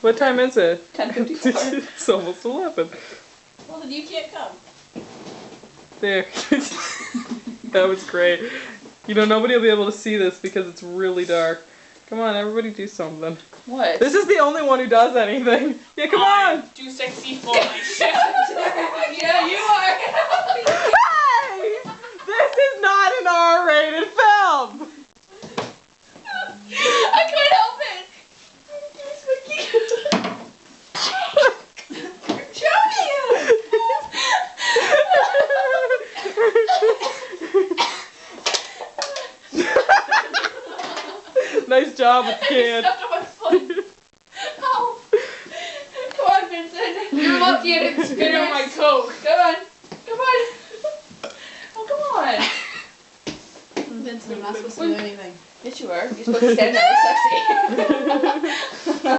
What time is it? 10:54. It's almost 11. Well, then you can't come. There. That was great. You know, nobody will be able to see this because it's really dark. Come on, everybody do something. What? This is the only one who does anything. Yeah, come on! Do sexy for my shit. Yeah, you are. Hey! This is not an R-rated film! I couldn't help it. Nice job with the can. Stepped on my foot. Ow. Come on, Vincent. You're lucky I didn't spit on my coke. Come on. Come on. Oh, come on. Vincent, I'm not supposed to do anything. Yes, you are. You're supposed to stand there sexy.